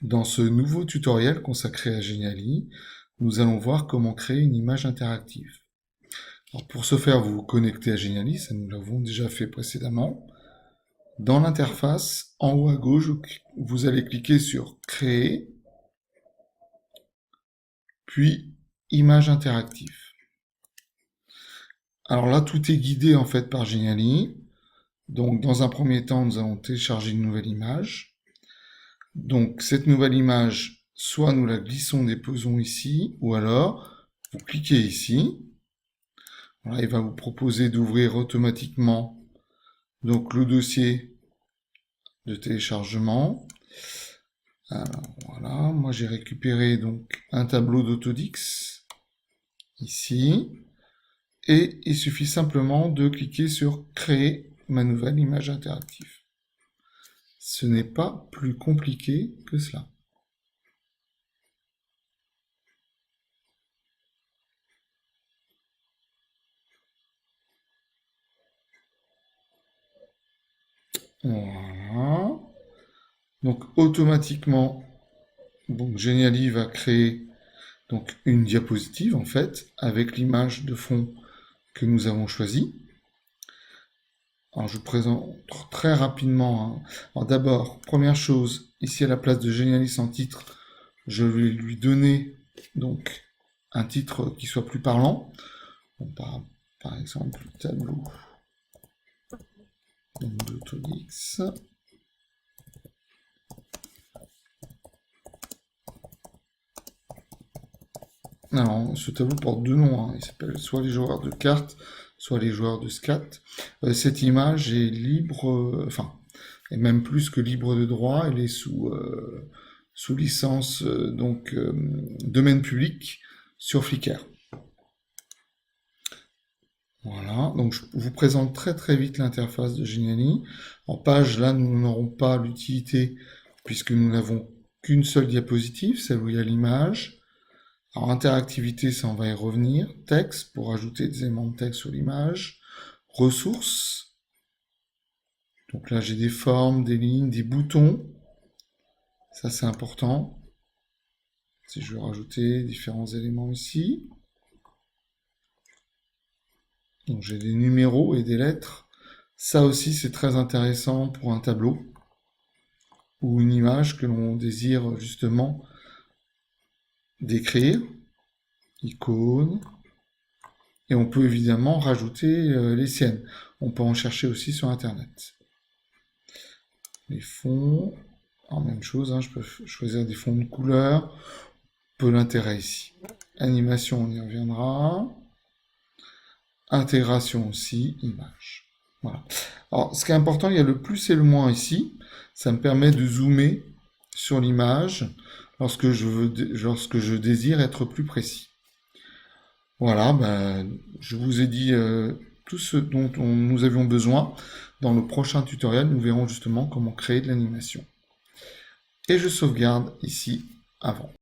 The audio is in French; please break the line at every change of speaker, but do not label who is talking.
Dans ce nouveau tutoriel consacré à Geniali, nous allons voir comment créer une image interactive. Alors pour ce faire, vous vous connectez à Geniali, ça nous l'avons déjà fait précédemment. Dans l'interface, en haut à gauche, vous allez cliquer sur Créer, puis Image interactive. Alors là, tout est guidé en fait par Geniali. Donc dans un premier temps, nous allons télécharger une nouvelle image. Donc cette nouvelle image, soit nous la glissons, déposons ici, ou alors vous cliquez ici. Voilà, il va vous proposer d'ouvrir automatiquement donc le dossier de téléchargement. Alors voilà, moi j'ai récupéré donc un tableau d'Autodix ici, et il suffit simplement de cliquer sur créer ma nouvelle image interactive. Ce n'est pas plus compliqué que cela. Voilà. Donc automatiquement, donc Geniali va créer donc une diapositive en fait avec l'image de fond que nous avons choisie. Alors je vous présente très rapidement. Alors d'abord, première chose, ici à la place de Geniali sans titre, je vais lui donner donc un titre qui soit plus parlant. Bon, par exemple, tableau d'Autodix. Alors, ce tableau porte deux noms, il s'appelle soit les joueurs de cartes, soit les joueurs de scat. Cette image est libre, enfin, et même plus que libre de droit, elle est sous licence domaine public sur Flickr. Voilà, donc je vous présente très vite l'interface de Geniali. En page, là, nous n'aurons pas l'utilité puisque nous n'avons qu'une seule diapositive, celle où il y a l'image. Alors, interactivité, ça, on va y revenir. Texte, pour ajouter des éléments de texte sur l'image. Ressources. Donc là, j'ai des formes, des lignes, des boutons. Ça, c'est important. Si je veux rajouter différents éléments ici. Donc j'ai des numéros et des lettres. Ça aussi, c'est très intéressant pour un tableau ou une image que l'on désire justement décrire. Icône. Et on peut évidemment rajouter les siennes. On peut en chercher aussi sur Internet. Les fonds, alors même chose, je peux choisir des fonds de couleur. Peu l'intérêt ici. Animation, on y reviendra. Intégration aussi, image. Voilà. Alors, ce qui est important, il y a le plus et le moins ici. Ça me permet de zoomer sur l'image lorsque je désire être plus précis. Voilà, je vous ai dit tout ce dont nous avions besoin. Dans le prochain tutoriel, nous verrons justement comment créer de l'animation. Et je sauvegarde ici avant.